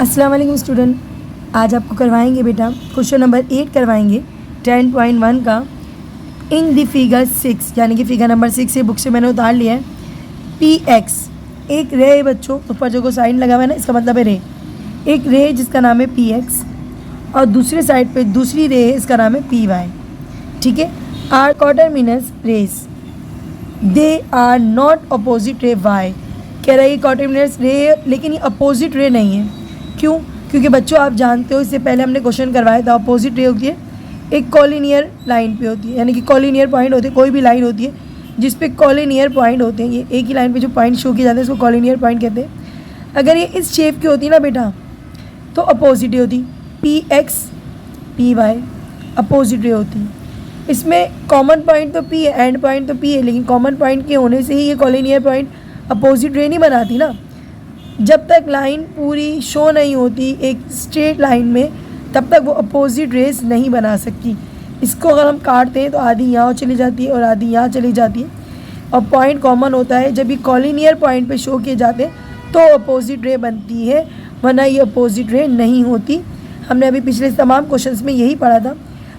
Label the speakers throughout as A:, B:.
A: अस्सलाम वालेकुम स्टूडेंट, आज आपको करवाएंगे बेटा क्वेश्चन नंबर 8 करवाएंगे 10.1 का। इन द फिगर 6 यानी कि फिगर नंबर 6 से बुक से मैंने उतार लिया है। पी एक्स एक रे है बच्चों, ऊपर जो को साइन लगा हुआ है ना, इसका मतलब है रे। एक रे है जिसका नाम है पी एक्स और दूसरे साइड पे दूसरी रे है, इसका नाम है पी वाई। ठीक है, are coterminous rays, they are not opposite ray Y. कह रहा है ये कॉटरमिनस रे है लेकिन ये अपोजिट रे नहीं है। क्यों? क्योंकि बच्चों आप जानते हो, इससे पहले हमने क्वेश्चन करवाया था, अपोजिट रे होती है एक कॉलिनियर लाइन पे होती है, यानी कि कॉलिनियर पॉइंट होते हैं। कोई भी लाइन होती है जिस पे कॉलिनियर पॉइंट होते हैं, ये एक ही लाइन पे जो पॉइंट शो किए जाते हैं इसको कॉलिनियर पॉइंट कहते हैं। अगर ये इस शेप की होती ना बेटा तो अपोजिट रे होती, P x P y opposite ray होती। इसमें कॉमन पॉइंट तो पी है, एंड पॉइंट तो पी है, लेकिन कॉमन पॉइंट के होने से ही ये कॉलिनियर पॉइंट अपोजिट रे नहीं बनाती ना। जब तक लाइन पूरी शो नहीं होती एक स्ट्रेट लाइन में, तब तक वो अपोजिट रेस नहीं बना सकती। इसको अगर हम काटते हैं तो आधी यहाँ चली जाती है और आधी यहाँ चली जाती है, और पॉइंट कॉमन होता है। जब ये कॉलिनियर पॉइंट पे शो किए जाते हैं तो अपोजिट रे बनती है, वरना ये अपोजिट रे नहीं होती। हमने अभी पिछले तमाम क्वेश्चंस में यही पढ़ा था।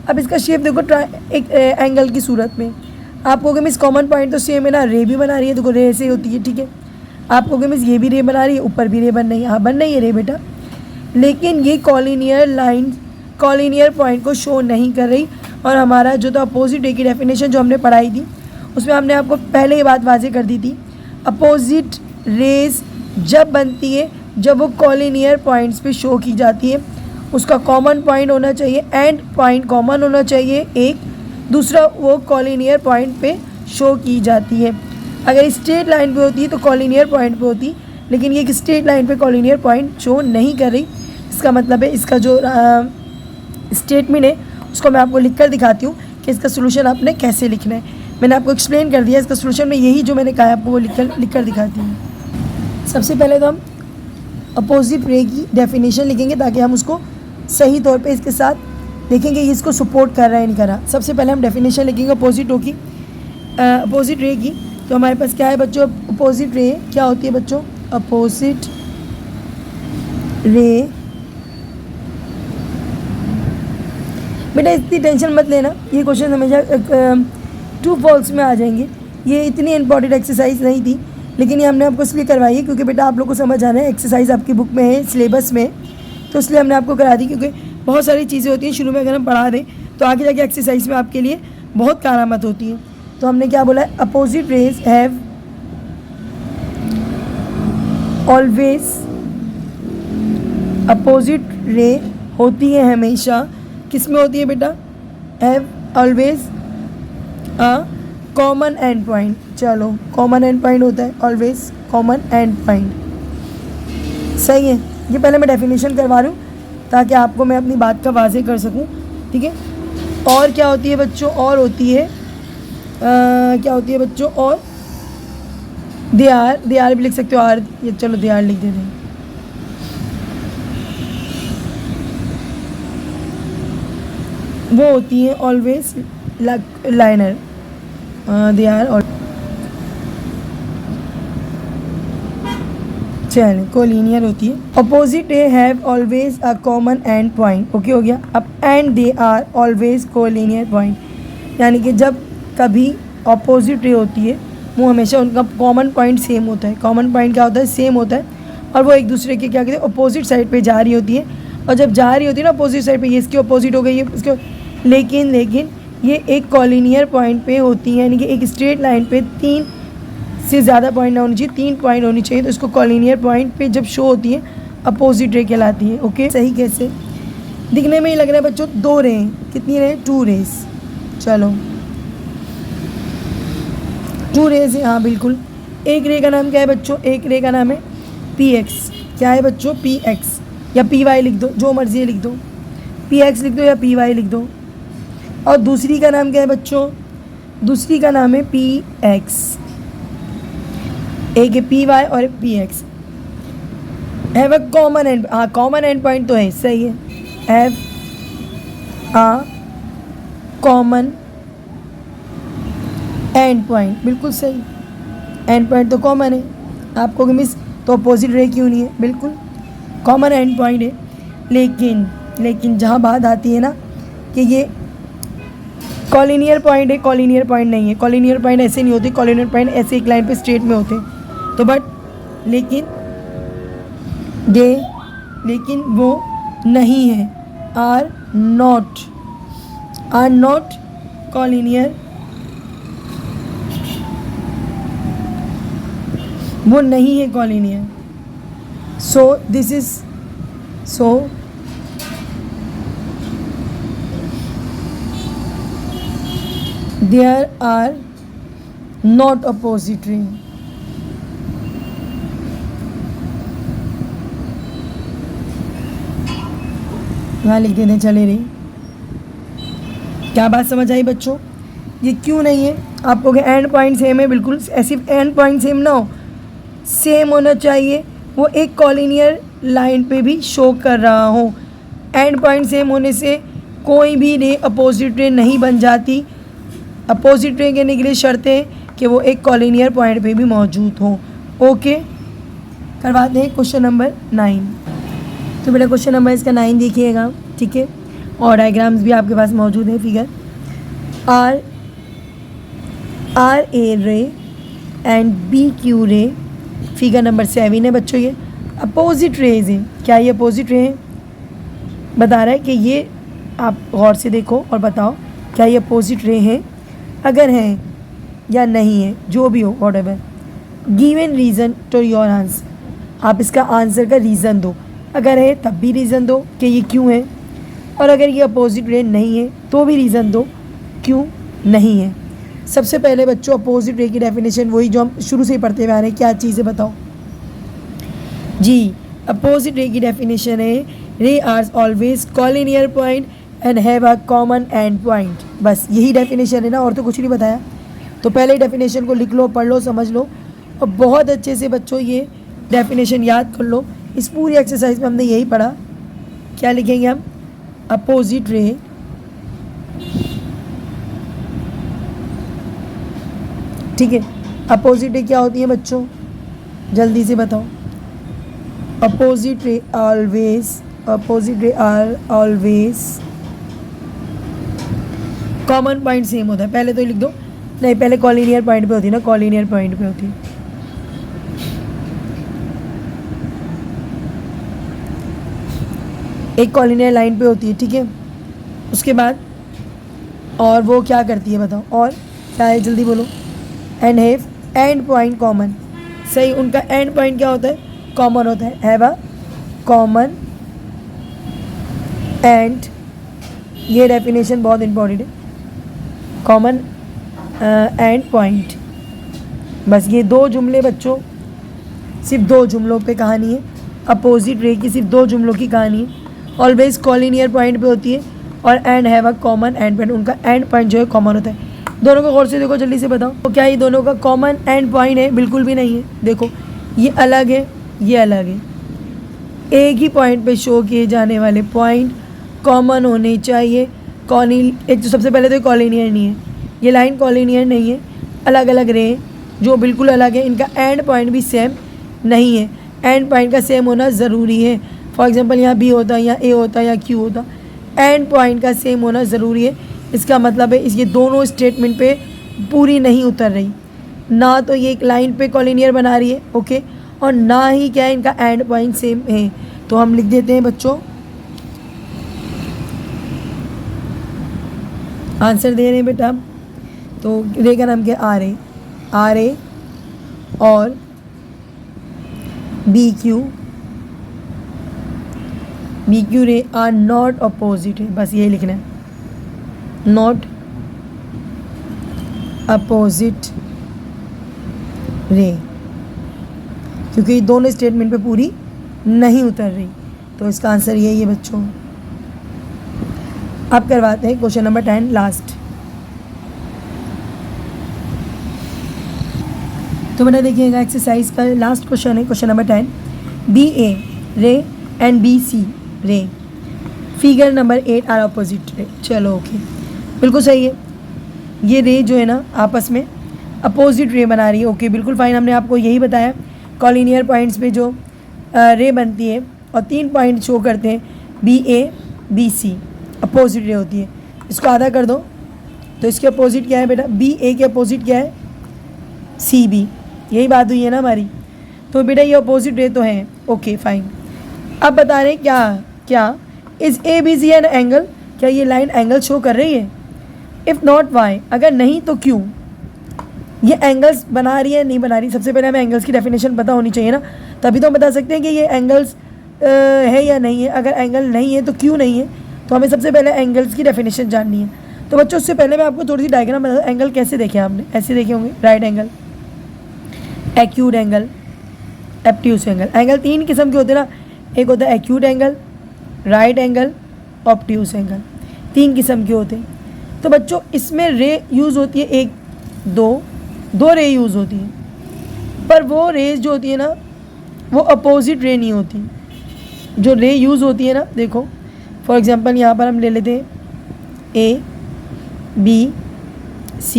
A: अब इसका शेप देखो, एक एंगल की सूरत में आप कहोगे मिस कॉमन पॉइंट तो सेम है ना, रे भी बना रही है, देखो रे से होती है। ठीक है, आप कहोगे मिस ये भी रे बना रही है, ऊपर भी रे बन रही है। हाँ बन रही है रे बेटा, लेकिन ये कॉलिनियर लाइन कॉलिनियर पॉइंट को शो नहीं कर रही। और हमारा जो था अपोजिट रे की डेफिनेशन जो हमने पढ़ाई थी, उसमें हमने आपको पहले ही बात वाजे कर दी थी। अपोजिट रेस जब बनती है जब वो कॉलिनियर पॉइंट्स पे शो की जाती है, उसका कॉमन पॉइंट होना चाहिए, एंड पॉइंट कॉमन होना चाहिए एक, दूसरा वो कॉलिनियर पॉइंट पे शो की जाती है। अगर स्ट्रेट लाइन पे होती है तो कॉलिनियर पॉइंट पे होती, लेकिन ये स्ट्रेट लाइन पे कॉलिनियर पॉइंट शो नहीं कर रही। इसका मतलब है इसका जो स्टेटमेंट है उसको मैं आपको लिख कर दिखाती हूँ कि इसका सोल्यूशन आपने कैसे लिखना है। मैंने आपको एक्सप्लेन कर दिया इसका सोल्यूशन में, यही जो मैंने कहा आपको वो लिख कर दिखाती हूँ। सबसे पहले तो हम अपोजिट रे की डेफिनेशन लिखेंगे ताकि हम उसको सही तौर पे इसके साथ देखेंगे ये इसको सपोर्ट कर रहा है नहीं कर रहा। सबसे पहले हम डेफिनेशन लिखेंगे अपोजिट रो की, अपोजिट रे की। तो हमारे पास क्या है बच्चों, अपोजिट रे क्या होती है बच्चों, अपोजिट रे। बेटा इतनी टेंशन मत लेना, ये क्वेश्चन हमेशा ट्रू फॉल्स में आ जाएंगे। ये इतनी इंपॉर्टेंट एक्सरसाइज नहीं थी, लेकिन ये हमने आपको इसलिए करवाई है क्योंकि बेटा आप लोग को समझ आना है। एक्सरसाइज आपकी बुक में है, सिलेबस में, तो इसलिए हमने आपको करा दी। क्योंकि बहुत सारी चीज़ें होती हैं शुरू में अगर हम पढ़ा दें तो आगे जाके एक्सरसाइज में आपके लिए बहुत कारआमद होती है। तो हमने क्या बोला है, opposite raise have always, opposite ray होती है हमेशा, किस में होती है बेटा, have always a common end point. चलो कॉमन एंड पॉइंट होता है, ऑलवेज कॉमन एंड पॉइंट। सही है, ये पहले मैं डेफिनेशन करवा रही हूँ ताकि आपको मैं अपनी बात का वाजे कर सकूँ। ठीक है, और क्या होती है बच्चों, और होती है क्या होती है बच्चों, और दे आर भी लिख सकते हो, आर, ये चलो दे आर लिख देते हैं। वो होती है ऑलवेज लाइनर, दे आर चलिए कोलिनियर होती है। Opposite ray have always a common end point. Okay हो गया। अब end they are always collinear point, यानी कि जब कभी अपोजिट रे होती है वो हमेशा उनका कॉमन पॉइंट सेम होता है। कॉमन पॉइंट क्या होता है, सेम होता है, और वो एक दूसरे के क्या कहते हैं, अपोजिट साइड पे जा रही होती है। और जब जा रही होती है ना अपोजिट साइड पे, ये इसके अपोजिट हो गई, ये इसके, लेकिन ये एक कॉलिनियर पॉइंट पे होती है, यानी कि एक स्ट्रेट लाइन पे 3 से ज़्यादा पॉइंट ना होनी चाहिए, 3 पॉइंट होनी चाहिए। तो इसको कॉलिनियर पॉइंट पे जब शो होती है अपोजिट रे कहलाती है। ओके, सही कैसे दिखने में ही लग रहा है बच्चों, 2 रे, कितनी रे, 2 रेस। चलो 2 रेस है, हाँ बिल्कुल। एक रे का नाम क्या है बच्चों, एक रे का नाम है पी एक्स। क्या है बच्चों, पी एक्स, या पी वाई लिख दो, जो मर्जी है लिख दो, पी एक्स लिख दो या पी वाई लिख दो। और दूसरी का नाम क्या है बच्चों, दूसरी का नाम है पी एक्स। एक है पी वाई और P x. Have a common and, हाँ कॉमन एंड पॉइंट तो है, सही है, have a common end point, बिल्कुल सही। एंड पॉइंट तो कॉमन है। आप कहोगे मिस तो अपोजिट रे क्यों नहीं है, बिल्कुल कॉमन एंड पॉइंट है, लेकिन जहाँ बात आती है ना कि ये कॉलिनियर पॉइंट है, कॉलिनियर पॉइंट नहीं है। कॉलिनियर पॉइंट ऐसे नहीं होते, कॉलिनियर पॉइंट ऐसे एक लाइन पे स्ट्रेट में होते। तो बट लेकिन वो नहीं है, आर नॉट कॉलिनियर, वो नहीं है collinear. So there are not opposite ray। यहाँ लिख देते चले रे। क्या बात समझ आई बच्चों? ये क्यों नहीं है? आपको एंड पॉइंट सेम है, बिल्कुल ऐसी एंड पॉइंट सेम ना हो, सेम होना चाहिए, वो एक कॉलिनियर लाइन पे भी शो कर रहा हो। एंड पॉइंट सेम होने से कोई भी रे अपोजिट रे नहीं बन जाती। अपोजिट रे कहने के लिए शर्त है कि वो एक कॉलिनियर पॉइंट पे भी मौजूद हो। ओके, करवाते हैं क्वेश्चन नंबर 9। तो बेटा क्वेश्चन नंबर इसका 9 देखिएगा, ठीक है, और डायग्राम्स भी आपके पास मौजूद है। फिगर आर ए रे एंड बी क्यू रे, फिगर नंबर 7 है बच्चों। ये अपोजिट रेज है। क्या ये अपोजिट रे है? बता रहा है कि ये, आप गौर से देखो और बताओ क्या ये अपोजिट रे है, अगर है या नहीं है, जो भी हो, whatever. Given reason to your answer, आप इसका आंसर का रीज़न दो। अगर है तब भी रीज़न दो कि ये क्यों है, और अगर ये अपोजिट रे नहीं है तो भी रीज़न दो क्यों नहीं है। सबसे पहले बच्चों अपोजिट रे की डेफिनेशन वही जो हम शुरू से ही पढ़ते हुए आ रहे हैं। क्या चीज़ है बताओ जी? अपोजिट रे की डेफिनेशन है ray are always collinear point and have a common end point. बस यही डेफिनेशन है ना, और तो कुछ नहीं बताया। तो पहले डेफिनेशन को लिख लो, पढ़ लो, समझ लो, और बहुत अच्छे से बच्चों ये डेफिनेशन याद कर लो। इस पूरी एक्सरसाइज में हमने यही पढ़ा। क्या लिखेंगे हम? अपोजिट रे ठीक है। अपोजिट रे क्या होती है बच्चों? जल्दी से बताओ। Opposite ray are always common point same होता है। पहले तो लिख दो, नहीं पहले कॉलिनियर पॉइंट पे होती है ना, कॉलिनियर पॉइंट पे होती है। एक कॉलिनियर लाइन पे होती है, ठीक है। उसके बाद और वो क्या करती है बताओ, और क्या है जल्दी बोलो? And have and point common. सही, उनका एंड पॉइंट क्या होता है? कॉमन होता है। हैव अ कॉमन एंड, ये डेफिनेशन बहुत इंपॉर्टेंट है, कॉमन एंड पॉइंट। बस ये दो जुमले बच्चों, सिर्फ दो जुमलों पे कहानी है। अपोजिट रे की सिर्फ दो जुमलों की कहानी है। ऑलवेज कॉलिनियर पॉइंट पे होती है, और and have a common end point, उनका एंड पॉइंट जो है कॉमन होता है। दोनों को गौर से देखो, जल्दी से बताओ। तो क्या ये दोनों का कॉमन एंड पॉइंट है? बिल्कुल भी नहीं है। देखो ये अलग है, ये अलग है। एक ही पॉइंट पे शो किए जाने वाले पॉइंट कॉमन होने चाहिए। एक तो सबसे पहले तो कॉलिनियर नहीं है, ये लाइन कॉलिनियर नहीं है, अलग अलग रे जो बिल्कुल अलग है। इनका एंड पॉइंट भी सेम नहीं है। एंड पॉइंट का सेम होना ज़रूरी है। फॉर एग्जांपल यहाँ बी होता, या ए होता, या क्यू होता, एंड पॉइंट का सेम होना ज़रूरी है। इसका मतलब है ये दोनों स्टेटमेंट पे पूरी नहीं उतर रही, ना तो ये एक लाइन पे कॉलिनियर बना रही है, ओके, और ना ही क्या है इनका एंड पॉइंट सेम है। तो हम लिख देते हैं बच्चों, आंसर दे रहे हैं बेटा। तो रे का नाम क्या? आर ए और बी क्यू रे आर नॉट अपोजिट है। बस यही लिखना है, नॉट अपोजिट रे, क्योंकि दोनों स्टेटमेंट पे पूरी नहीं उतर रही। तो इसका आंसर यही है बच्चों। अब करवाते हैं क्वेश्चन नंबर 10 लास्ट। तो बेटा देखिएगा, एक्सरसाइज का लास्ट क्वेश्चन है, क्वेश्चन नंबर 10। बी ए रे एंड बी सी रे, figure number 8 are opposite ray. चलो ओके, बिल्कुल सही है। ये रे जो है ना आपस में अपोजिट रे बना रही है। ओके बिल्कुल फाइन, हमने आपको यही बताया। कॉलिनियर पॉइंट्स पे जो रे बनती है और 3 पॉइंट शो करते हैं BA BC, अपोजिट रे होती है। इसको आधा कर दो तो इसके अपोजिट क्या है बेटा, BA के अपोजिट क्या है, CB। यही बात हुई है ना हमारी। तो बेटा ये अपोजिट रे तो हैं, ओके फाइन। अब बता रहे हैं क्या इज ABC एन एंगल, क्या ये लाइन एंगल शो कर रही है? इफ़ नॉट वाई, अगर नहीं तो क्यों? ये एंगल्स बना रही है नहीं बना रही? सबसे पहले हमें एंगल्स की डेफिनेशन पता होनी चाहिए ना, तभी तो हम बता सकते हैं कि ये एंगल्स है या नहीं है। अगर एंगल नहीं है तो क्यों नहीं है, तो हमें सबसे पहले एंगल्स की डेफिनेशन जाननी है। तो बच्चों उससे पहले मैं आपको थोड़ी सी डायग्राम बता दूं। एंगल कैसे देखे आपने? ऐसे देखे होंगे, right angle, acute angle, obtuse angle. Angle 3 किस्म के होते हैं ना, एक होता है acute angle, right angle, obtuse angle, 3 किस्म के होते हैं। तो बच्चों इसमें रे यूज़ होती है, एक दो रे यूज़ होती हैं, पर वो रेज जो होती है ना वो अपोजिट रे नहीं होती। जो रे यूज़ होती है ना, देखो फॉर एग्जांपल यहाँ पर हम ले लेते हैं ABC,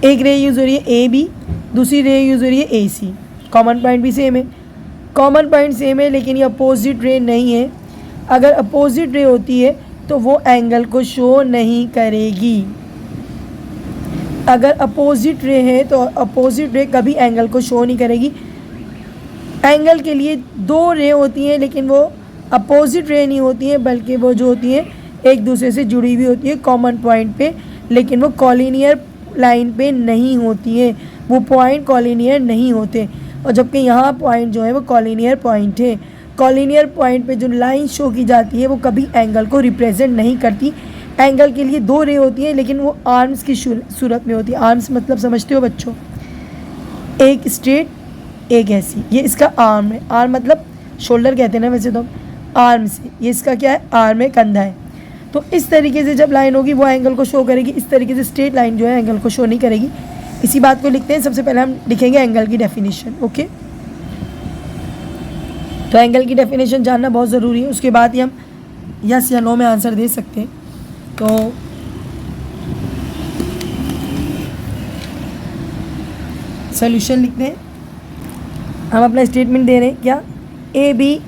A: एक रे यूज़ हो रही है AB, दूसरी रे यूज़ हो रही है AC। कॉमन पॉइंट भी सेम है, कॉमन पॉइंट सेम है, लेकिन ये अपोजिट रे नहीं है। अगर अपोजिट रे होती है तो वो एंगल को शो नहीं करेगी। अगर अपोजिट रे है तो अपोजिट रे कभी एंगल को शो नहीं करेगी। एंगल के लिए 2 रे होती हैं, लेकिन वो अपोजिट रे नहीं होती हैं, बल्कि वो जो होती हैं एक दूसरे से जुड़ी हुई होती है कॉमन पॉइंट पे, लेकिन वो कॉलिनियर लाइन पे नहीं होती हैं। वो पॉइंट कॉलिनियर नहीं होते, और जबकि यहाँ पॉइंट जो है वो कॉलिनियर पॉइंट है। कॉलिनियर पॉइंट पे जो लाइन शो की जाती है वो कभी एंगल को रिप्रेजेंट नहीं करती। एंगल के लिए 2 रे होती हैं, लेकिन वो आर्म्स की सूरत में होती है। आर्म्स मतलब समझते हो बच्चों, एक स्ट्रेट एक ऐसी, ये इसका आर्म है। आर्म मतलब शोल्डर कहते हैं ना वैसे तो, आर्म से, ये इसका क्या है, आर्म है, कंधा है। तो इस तरीके से जब लाइन होगी वो एंगल को शो करेगी। इस तरीके से स्ट्रेट लाइन जो है एंगल को शो नहीं करेगी। इसी बात को लिखते हैं। सबसे पहले हम लिखेंगे एंगल की डेफिनेशन, ओके। तो एंगल की डेफिनेशन जानना बहुत ज़रूरी है, उसके बाद ही हम यस या नो में आंसर दे सकते हैं। तो सोल्यूशन लिखते हैं। हम अपना स्टेटमेंट दे रहे हैं, क्या AB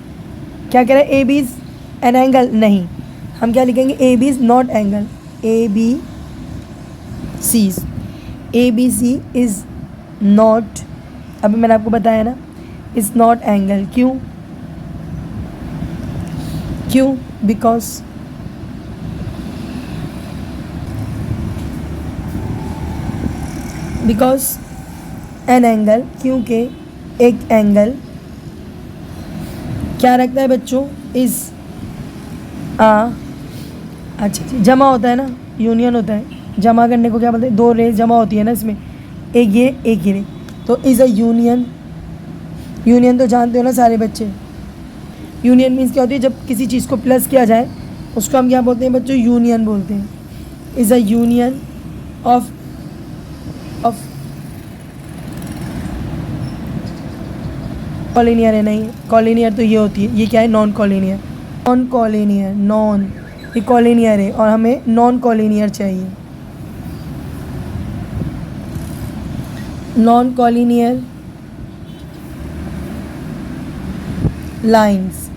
A: क्या कह रहा है, AB इज़ एन एंगल, नहीं, हम क्या लिखेंगे, AB is naught angle, ABC is not, अभी मैंने आपको बताया ना, इज़ नॉट एंगल। क्यों? बिकॉज एन एंगल, क्योंकि एक एंगल क्या रखता है बच्चों, इज़ अच्छा जी, जमा होता है ना, यूनियन होता है। जमा करने को क्या बोलते हैं, 2 रेज जमा होती है ना इसमें, एक ये एक ये रे, तो इज़ अ यूनियन। यूनियन तो जानते हो ना सारे बच्चे। यूनियन मीन्स क्या होती है, जब किसी चीज़ को प्लस किया जाए उसको हम क्या बोलते हैं बच्चों, यूनियन बोलते हैं। Is a union of collinear है, नहीं कॉलिनियर तो ये होती है, ये क्या है, नॉन कॉलिनियर, नॉन, ये कॉलिनियर है और हमें नॉन कॉलिनियर चाहिए। नॉन कॉलिनियर लाइंस,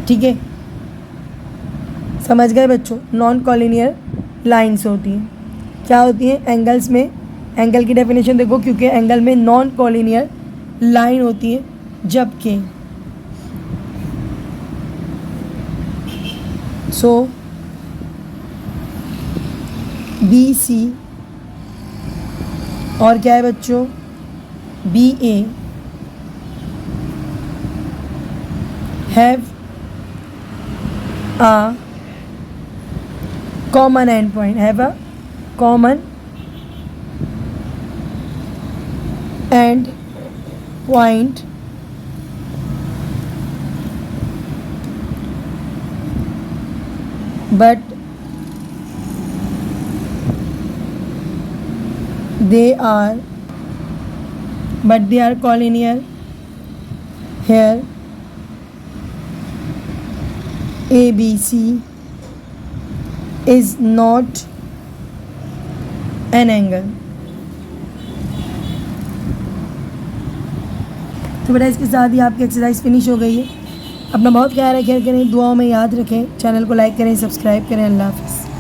A: ठीक है, समझ गए बच्चों। नॉन कॉलिनियर लाइंस होती हैं, क्या होती हैं, एंगल्स में। एंगल की डेफिनेशन देखो, क्योंकि एंगल में नॉन कॉलिनियर लाइन होती है, जबकि सो BC और क्या है बच्चों, BA have a common endpoint, have a common end point but they are collinear. Here ABC is not an angle. तो बेटा इसके साथ ही आपकी एक्सरसाइज फिनिश हो गई है। अपना बहुत ख्याल रखें, दुआओं में याद रखें, चैनल को लाइक करें, सब्सक्राइब करें। अल्लाह हाफ़िज़।